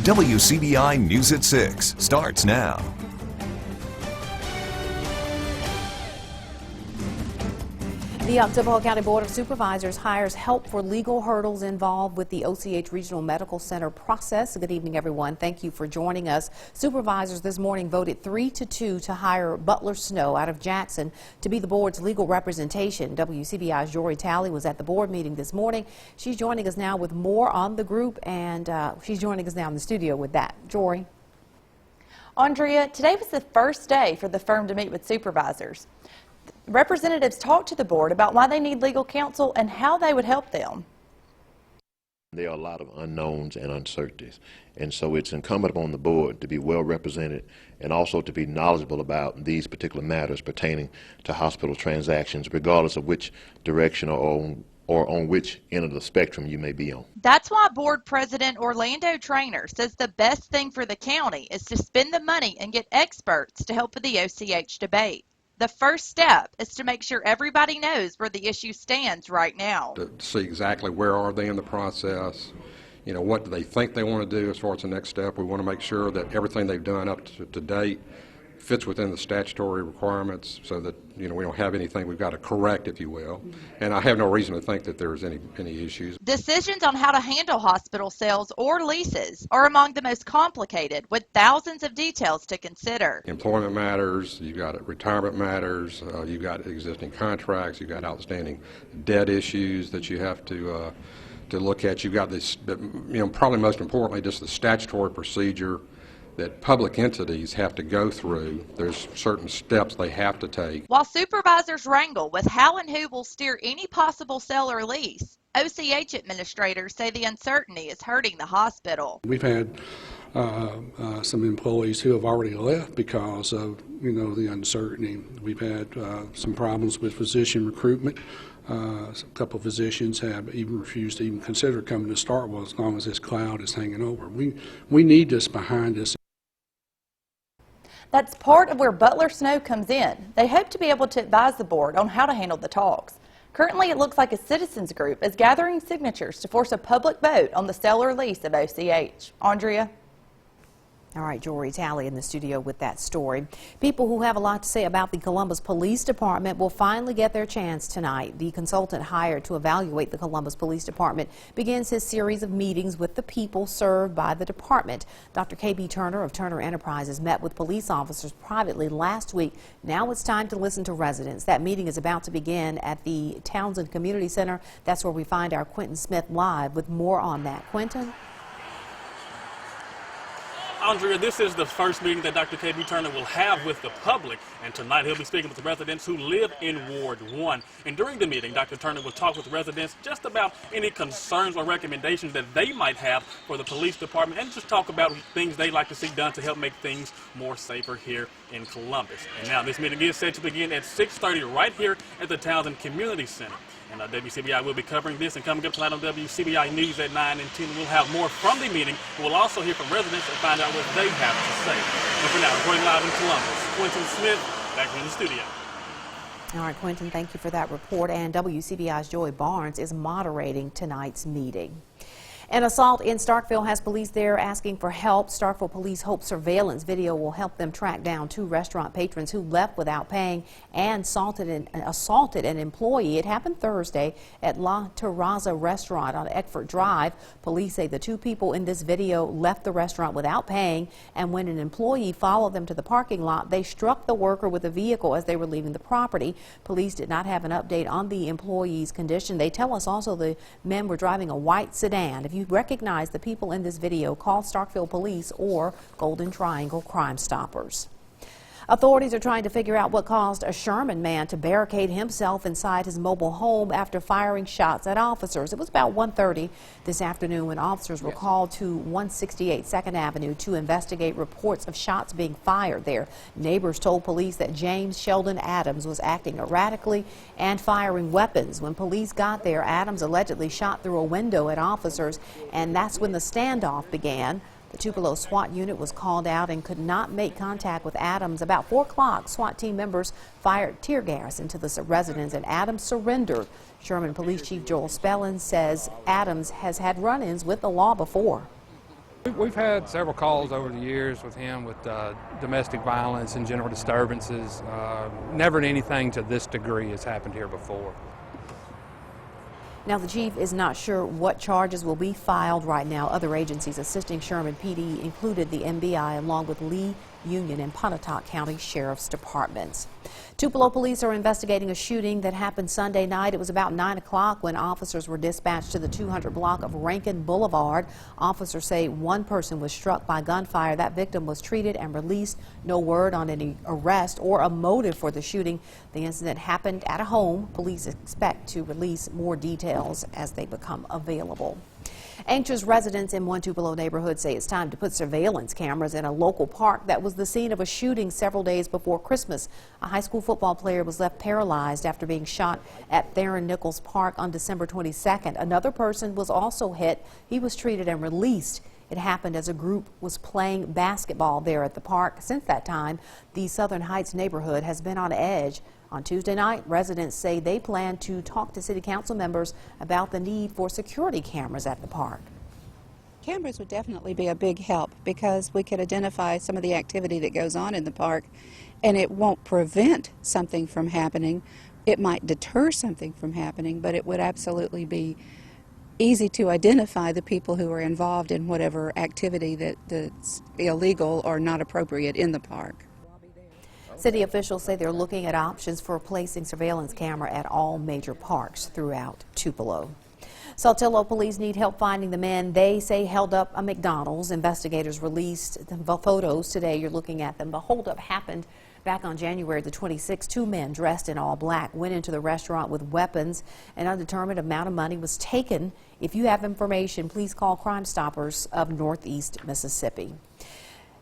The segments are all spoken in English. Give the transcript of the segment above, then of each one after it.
WCBI News at 6 starts now. The Oktibbeha County Board of Supervisors hires help for legal hurdles involved with the OCH Regional Medical Center process. Good evening, everyone. Thank you for joining us. Supervisors this morning voted 3-2 to hire Butler Snow out of Jackson to be the board's legal representation. WCBI's Jory Talley was at the board meeting this morning. She's joining us now with more on the group, and she's joining us now in the studio with that. Jory. Andrea, today was the first day for the firm to meet with supervisors. Representatives talked to the board about why they need legal counsel and how they would help them. There are a lot of unknowns and uncertainties, and so it's incumbent upon the board to be well represented and also to be knowledgeable about these particular matters pertaining to hospital transactions, regardless of which direction or on which end of the spectrum you may be on. That's why Board President Orlando Trainer says the best thing for the county is to spend the money and get experts to help with the OCH debate. The first step is to make sure everybody knows where the issue stands right now. To see exactly where are they in the process, you know, what do they think they want to do as far as the next step. We want to make sure that everything they've done up to date fits within the statutory requirements so that, you know, we don't have anything we've got to correct, if you will. And I have no reason to think that there's any issues. Decisions on how to handle hospital sales or leases are among the most complicated, with thousands of details to consider. Employment matters, you've got retirement matters, you've got existing contracts, you've got outstanding debt issues that you have to look at. You've got this, you know, probably most importantly, just the statutory procedure that public entities have to go through. There's certain steps they have to take. While supervisors wrangle with how and who will steer any possible sale or lease, OCH administrators say the uncertainty is hurting the hospital. We've had some employees who have already left because of, you know, the uncertainty. We've had some problems with physician recruitment. A couple of physicians have even refused to even consider coming to Starkville as long as this cloud is hanging over. We need this behind us. That's part of where Butler Snow comes in. They hope to be able to advise the board on how to handle the talks. Currently, it looks like a citizens group is gathering signatures to force a public vote on the sale or lease of OCH. Andrea? All right, Jory Talley in the studio with that story. People who have a lot to say about the Columbus Police Department will finally get their chance tonight. The consultant hired to evaluate the Columbus Police Department begins his series of meetings with the people served by the department. Dr. K.B. Turner of Turner Enterprises met with police officers privately last week. Now it's time to listen to residents. That meeting is about to begin at the Townsend Community Center. That's where we find our Quentin Smith live with more on that. Quentin? Andrea, this is the first meeting that Dr. K.B. Turner will have with the public, and tonight he'll be speaking with the residents who live in Ward 1. And during the meeting, Dr. Turner will talk with residents just about any concerns or recommendations that they might have for the police department, and just talk about things they'd like to see done to help make things more safer here in Columbus. And now this meeting is set to begin at 6:30 right here at the Townsend Community Center. And WCBI will be covering this, and coming up tonight on WCBI News at 9 and 10, we'll have more from the meeting. We'll also hear from residents and find out what they have to say. But for now, reporting live in Columbus, Quentin Smith, back in the studio. All right, Quentin, thank you for that report. And WCBI's Joy Barnes is moderating tonight's meeting. An assault in Starkville has police there asking for help. Starkville police hope surveillance video will help them track down 2 restaurant patrons who left without paying and assaulted an employee. It happened Thursday at La Terraza restaurant on Eckford Drive. Police say the 2 people in this video left the restaurant without paying, and when an employee followed them to the parking lot, they struck the worker with a vehicle as they were leaving the property. Police did not have an update on the employee's condition. They tell us also the men were driving a white sedan. If you recognize the people in this video, call Starkville Police or Golden Triangle Crime Stoppers. Authorities are trying to figure out what caused a Sherman man to barricade himself inside his mobile home after firing shots at officers. It was about 1:30 this afternoon when officers were called to 168 2nd Avenue to investigate reports of shots being fired there. Neighbors told police that James Sheldon Adams was acting erratically and firing weapons. When police got there, Adams allegedly shot through a window at officers, and that's when the standoff began. The Tupelo SWAT unit was called out and could not make contact with Adams. About 4 o'clock, SWAT team members fired tear gas into the residence, and Adams surrendered. Sherman Police Chief Joel Spellin says Adams has had run-ins with the law before. We've had several calls over the years with him with domestic violence and general disturbances. Never anything to this degree has happened here before. Now, the chief is not sure what charges will be filed right now. Other agencies assisting Sherman PD included the MBI along with Lee, Union, and Pontotoc County Sheriff's Departments. Tupelo police are investigating a shooting that happened Sunday night. It was about 9 o'clock when officers were dispatched to the 200 block of Rankin Boulevard. Officers say one person was struck by gunfire. That victim was treated and released. No word on any arrest or a motive for the shooting. The incident happened at a home. Police expect to release more details as they become available. Anxious residents in one Tupelo neighborhood say it's time to put surveillance cameras in a local park that was the scene of a shooting several days before Christmas. A high school football player was left paralyzed after being shot at Theron Nichols Park on December 22nd. Another person was also hit. He was treated and released. It happened as a group was playing basketball there at the park. Since that time, the Southern Heights neighborhood has been on edge. On Tuesday night, residents say they plan to talk to city council members about the need for security cameras at the park. Cameras would definitely be a big help because we could identify some of the activity that goes on in the park, and it won't prevent something from happening. It might deter something from happening, but it would absolutely be easy to identify the people who are involved in whatever activity that's illegal or not appropriate in the park. City officials say they're looking at options for placing surveillance camera at all major parks throughout Tupelo. Saltillo police need help finding the men they say held up a McDonald's. Investigators released the photos today. You're looking at them. The holdup happened back on January the 26th. Two men dressed in all black went into the restaurant with weapons. An undetermined amount of money was taken. If you have information, please call Crime Stoppers of Northeast Mississippi.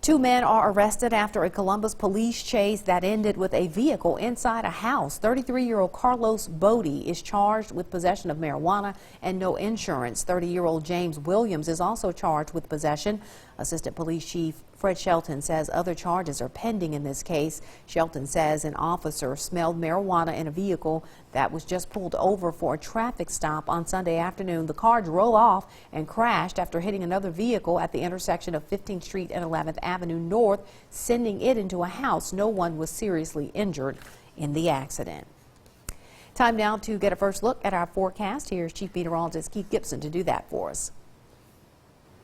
Two men are arrested after a Columbus police chase that ended with a vehicle inside a house. 33-year-old Carlos Bodie is charged with possession of marijuana and no insurance. 30-year-old James Williams is also charged with possession. Assistant Police Chief Fred Shelton says other charges are pending in this case. Shelton says an officer smelled marijuana in a vehicle that was just pulled over for a traffic stop on Sunday afternoon. The car drove off and crashed after hitting another vehicle at the intersection of 15th Street and 11th Avenue North, sending it into a house. No one was seriously injured in the accident. Time now to get a first look at our forecast. Here's Chief Meteorologist Keith Gibson to do that for us.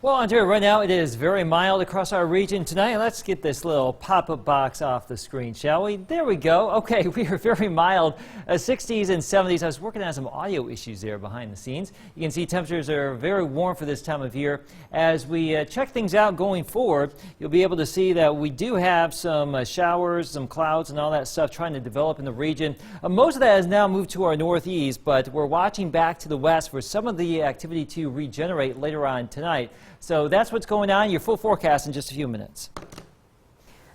Well, Andrea, right now it is very mild across our region tonight. Let's get this little pop-up box off the screen, shall we? There we go. Okay, we are very mild, 60s and 70s. I was working on some audio issues there behind the scenes. You can see temperatures are very warm for this time of year. As we check things out going forward, you'll be able to see that we do have some showers, some clouds, and all that stuff trying to develop in the region. Most of that has now moved to our northeast, but we're watching back to the west for some of the activity to regenerate later on tonight. So that's what's going on. Your full forecast in just a few minutes.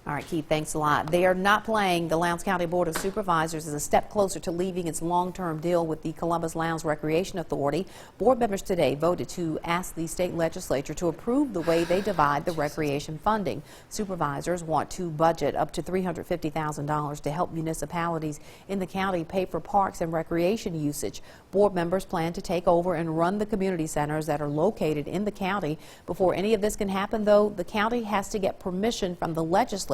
All right, Keith, thanks a lot. They are not playing. The Lowndes County Board of Supervisors is a step closer to leaving its long-term deal with the Columbus Lowndes Recreation Authority. Board members today voted to ask the state legislature to approve the way they divide the recreation funding. Supervisors want to budget up to $350,000 to help municipalities in the county pay for parks and recreation usage. Board members plan to take over and run the community centers that are located in the county. Before any of this can happen, though, the county has to get permission from the legislature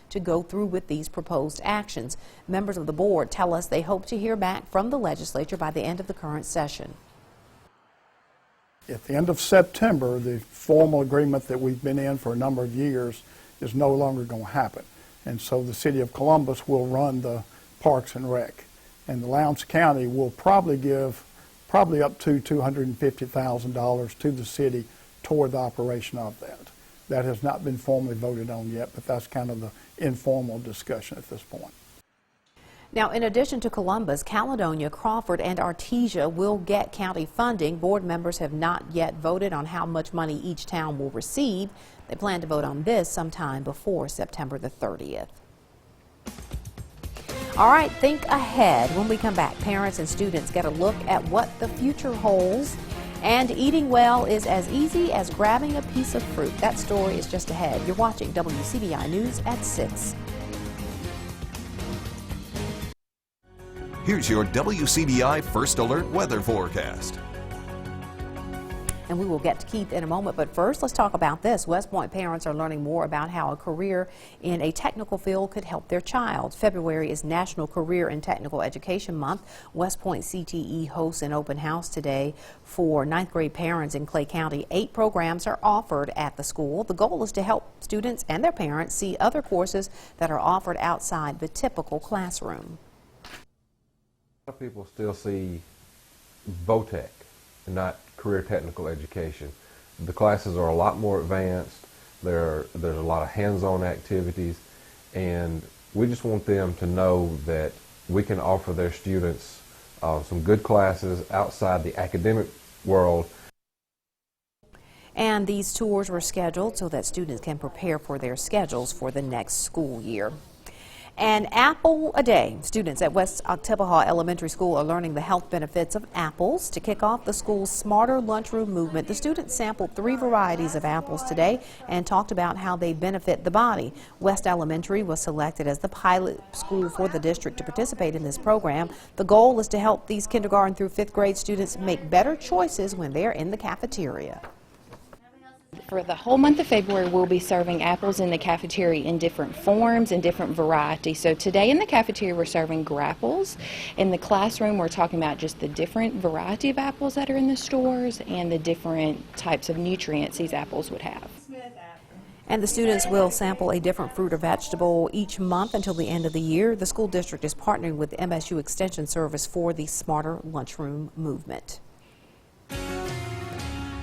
to go through with these proposed actions. Members of the board tell us they hope to hear back from the legislature by the end of the current session. At the end of September, the formal agreement that we've been in for a number of years is no longer going to happen. And so the city of Columbus will run the Parks and Rec. And the Lowndes County will probably give up to $250,000 to the city toward the operation of that. That has not been formally voted on yet, but that's kind of the informal discussion at this point. Now, in addition to Columbus, Caledonia, Crawford, and Artesia will get county funding. Board members have not yet voted on how much money each town will receive. They plan to vote on this sometime before September the 30th. All right, think ahead. When we come back, parents and students get a look at what the future holds. And eating well is as easy as grabbing a piece of fruit. That story is just ahead. You're watching WCBI News at 6. Here's your WCBI First Alert weather forecast. And we will get to Keith in a moment, but first let's talk about this. West Point parents are learning more about how a career in a technical field could help their child. February is National Career and Technical Education Month. West Point CTE hosts an open house today for 9th grade parents in Clay County. 8 programs are offered at the school. The goal is to help students and their parents see other courses that are offered outside the typical classroom. A lot of people still see VOTEC and not career technical education. The classes are a lot more advanced. There's a lot of hands-on activities, and we just want them to know that we can offer their students some good classes outside the academic world. And these tours were scheduled so that students can prepare for their schedules for the next school year. An apple a day. Students at West Oktibbeha Elementary School are learning the health benefits of apples. To kick off the school's Smarter Lunchroom movement, the students sampled 3 varieties of apples today and talked about how they benefit the body. West Elementary was selected as the pilot school for the district to participate in this program. The goal is to help these kindergarten through 5th grade students make better choices when they're in the cafeteria. For the whole month of February, we'll be serving apples in the cafeteria in different forms and different varieties. So today in the cafeteria, we're serving grapples. In the classroom, we're talking about just the different variety of apples that are in the stores and the different types of nutrients these apples would have. And the students will sample a different fruit or vegetable each month until the end of the year. The school district is partnering with MSU Extension Service for the Smarter Lunchroom movement.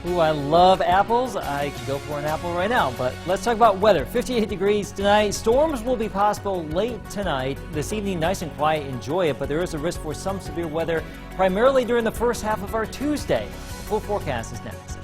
Ooh, I love apples. I could go for an apple right now, but let's talk about weather. 58 degrees tonight. Storms will be possible late tonight. This evening, nice and quiet. Enjoy it, but there is a risk for some severe weather, primarily during the first half of our Tuesday. The full forecast is next.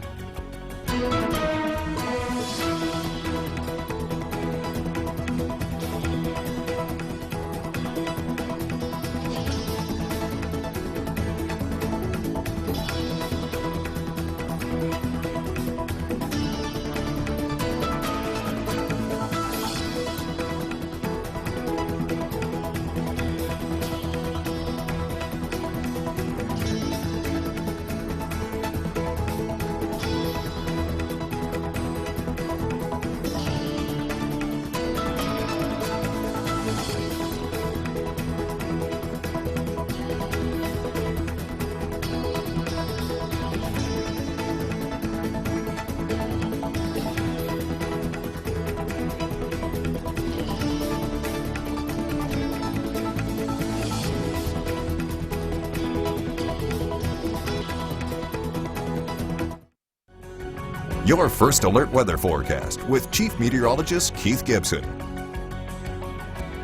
Your first alert weather forecast with Chief Meteorologist Keith Gibson.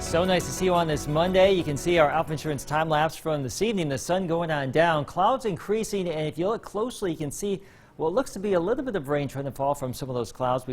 So nice to see you on this Monday. You can see our Alpha Insurance time lapse from this evening. The sun going on down, clouds increasing, and if you look closely, you can see what looks to be a little bit of rain trying to fall from some of those clouds.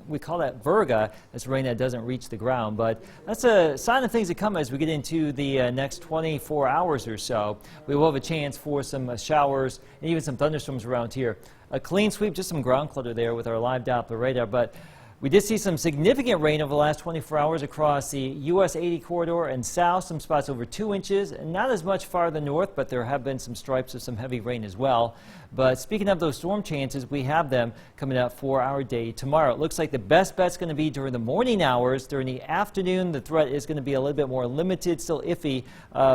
We call that virga. That's rain that doesn't reach the ground, but that's a sign of things to come as we get into the next 24 hours or so. We will have a chance for some showers and even some thunderstorms around here. A clean sweep, just some ground clutter there with our live Doppler radar, but we did see some significant rain over the last 24 hours across the US 80 corridor and south, some spots over 2 inches, and not as much farther north, but there have been some stripes of some heavy rain as well. But speaking of those storm chances, we have them coming up for our day tomorrow. It looks like the best bet's going to be during the morning hours. During the afternoon, the threat is going to be a little bit more limited, still iffy,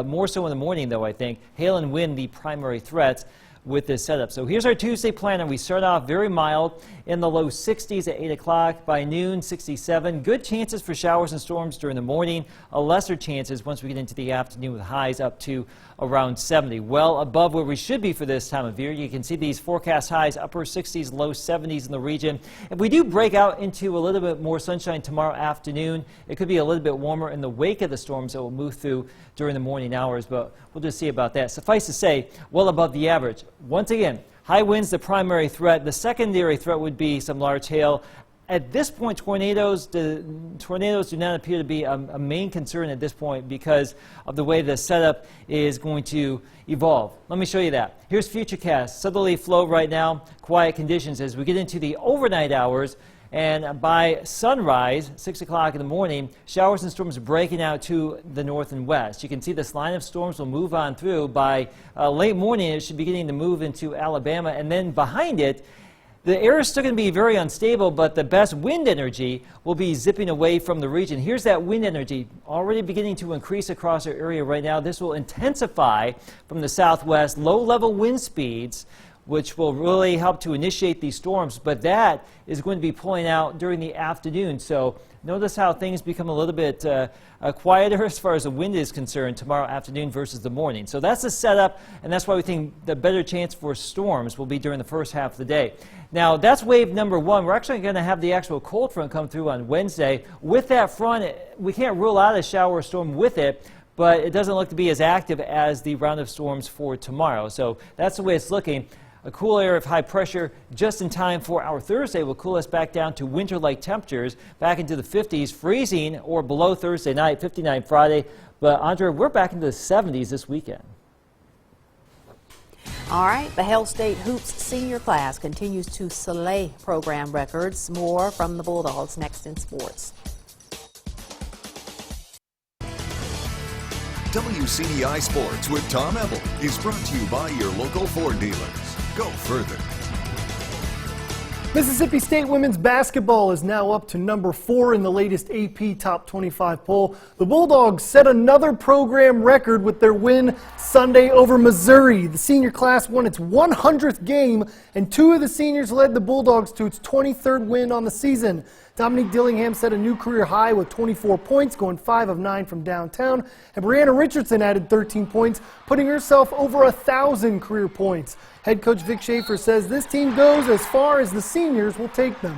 more so in the morning though, I think. Hail and wind, the primary threats with this setup. So here's our Tuesday plan, and we start off very mild in the low 60s at 8 o'clock. By noon, 67. Good chances for showers and storms during the morning. Lesser chances once we get into the afternoon with highs up to around 70. Well above where we should be for this time of year. You can see these forecast highs, upper 60s, low 70s in the region. If we do break out into a little bit more sunshine tomorrow afternoon, it could be a little bit warmer in the wake of the storms that will move through during the morning hours, but we'll just see about that. Suffice to say, well above the average. Once again, high winds the primary threat. The secondary threat would be some large hail. At this point, tornadoes do not appear to be a main concern at this point because of the way the setup is going to evolve. Let me show you that. Here's Futurecast. Southerly flow right now, quiet conditions as we get into the overnight hours. And by sunrise, 6 o'clock in the morning, showers and storms are breaking out to the north and west. You can see this line of storms will move on through. By late morning, it should be beginning to move into Alabama. And then behind it, The air is still going to be very unstable, but the best wind energy will be zipping away from the region. Here's that wind energy already beginning to increase across our area right now. This will intensify from the southwest, low-level wind speeds, which will really help to initiate these storms, but that is going to be pulling out during the afternoon. So notice how things become a little bit quieter as far as the wind is concerned tomorrow afternoon versus the morning. So that's the setup, and that's why we think the better chance for storms will be during the first half of the day. Now, that's wave number one. We're actually going to have the actual cold front come through on Wednesday. With that front, we can't rule out a shower or storm with it, but it doesn't look to be as active as the round of storms for tomorrow. So that's the way it's looking. A cool area of high pressure just in time for our Thursday will cool us back down to winter-like temperatures, back into the 50s, freezing or below Thursday night, 59 Friday. But, Andrea, we're back into the 70s this weekend. All right, the Hale State Hoops senior class continues to slay program records. More from the Bulldogs next in sports. WCDI Sports with Tom Ebel is brought to you by your local Ford dealers. Go further. Mississippi State women's basketball is now up to number 4 in the latest AP Top 25 poll. The Bulldogs set another program record with their win Sunday over Missouri. The senior class won its 100th game, and 2 of the seniors led the Bulldogs to its 23rd win on the season. Dominique Dillingham set a new career high with 24 points, going 5 of 9 from downtown, and Brianna Richardson added 13 points, putting herself over 1,000 career points. Head coach Vic Schaefer says this team goes as far as the seniors will take them.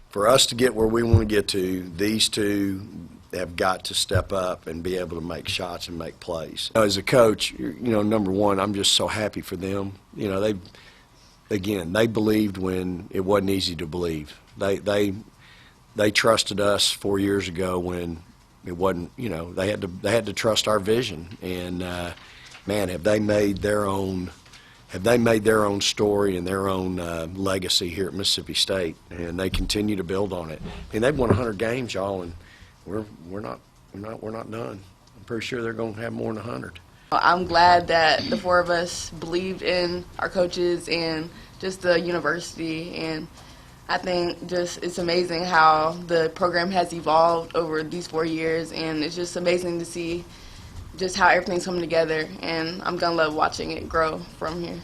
For us to get where we want to get to, these two have got to step up and be able to make shots and make plays. As a coach, number one, I'm just so happy for them. They believed when it wasn't easy to believe. They trusted us 4 years ago when it wasn't. They had to trust our vision. And man, have they made their own story and their own legacy here at Mississippi State, and they continue to build on it. I mean, they've won 100 games, y'all, and we're not done. I'm pretty sure they're going to have more than 100. I'm glad that the 4 of us believed in our coaches and just the university, and I think just it's amazing how the program has evolved over these 4 years, and it's just amazing to see just how everything's coming together, and I'm going to love watching it grow from here.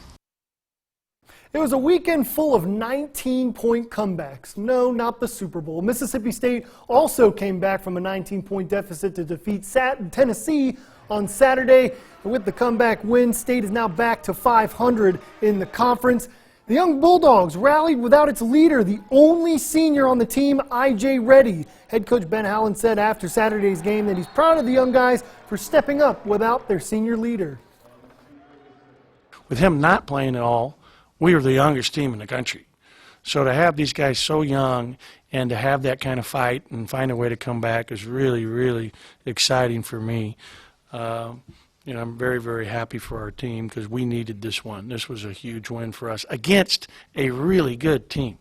It was a weekend full of 19-point comebacks. No, not the Super Bowl. Mississippi State also came back from a 19-point deficit to defeat Tennessee on Saturday. And with the comeback win, State is now back to 500 in the conference. The young Bulldogs rallied without its leader, the only senior on the team, I.J. Reddy. Head coach Ben Howland said after Saturday's game that he's proud of the young guys for stepping up without their senior leader. With him not playing at all, we were the youngest team in the country. So to have these guys so young and to have that kind of fight and find a way to come back is really, really exciting for me. I'm very, very happy for our team because we needed this one. This was a huge win for us against a really good team.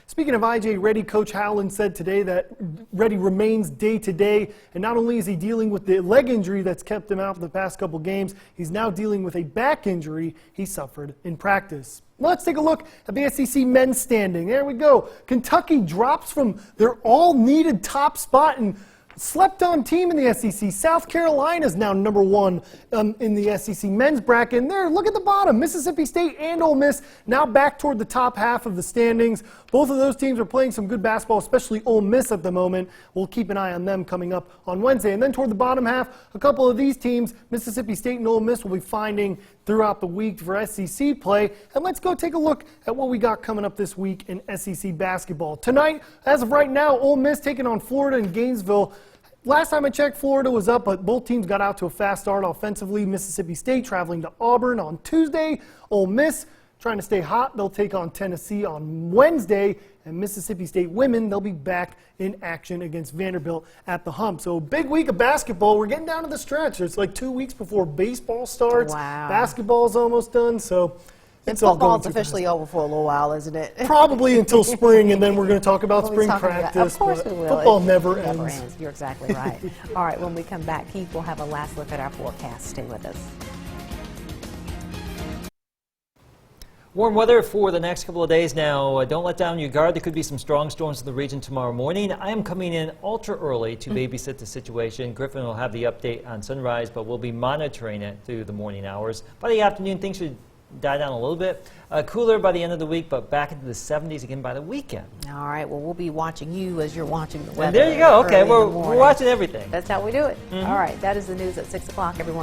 Speaking of I.J. Reddy, Coach Howland said today that Reddy remains day-to-day, and not only is he dealing with the leg injury that's kept him out for the past couple games, he's now dealing with a back injury he suffered in practice. Let's take a look at the SEC men's standing. There we go. Kentucky drops from their all-needed top spot and slept-on team in the SEC. South Carolina is now number 1 in the SEC men's bracket. And there, look at the bottom. Mississippi State and Ole Miss now back toward the top half of the standings. Both of those teams are playing some good basketball, especially Ole Miss at the moment. We'll keep an eye on them coming up on Wednesday. And then toward the bottom half, a couple of these teams, Mississippi State and Ole Miss, will be finding throughout the week for SEC play. And let's go take a look at what we got coming up this week in SEC basketball. Tonight, as of right now, Ole Miss taking on Florida in Gainesville. Last time I checked, Florida was up, but both teams got out to a fast start offensively. Mississippi State traveling to Auburn on Tuesday. Ole Miss trying to stay hot. They'll take on Tennessee on Wednesday. And Mississippi State women, they'll be back in action against Vanderbilt at the Hump. So big week of basketball. We're getting down to the stretch. It's like 2 weeks before baseball starts. Wow. Basketball's almost done, so it's all going football's officially over for a little while, isn't it? Probably until spring, and then we're going to talk about spring practice. Of course we will. Football never ends. You're exactly right. All right, when we come back, Keith will have a last look at our forecast. Stay with us. Warm weather for the next couple of days now. Don't let down your guard. There could be some strong storms in the region tomorrow morning. I am coming in ultra early to babysit the situation. Griffin will have the update on sunrise, but we'll be monitoring it through the morning hours. By the afternoon, things should die down a little bit. Cooler by the end of the week, but back into the 70s again by the weekend. All right, well, we'll be watching you as you're watching the weather. And there you go. Okay, early in the we're morning. watching everything. That's how we do it. All right, that is the news at 6 o'clock, everyone.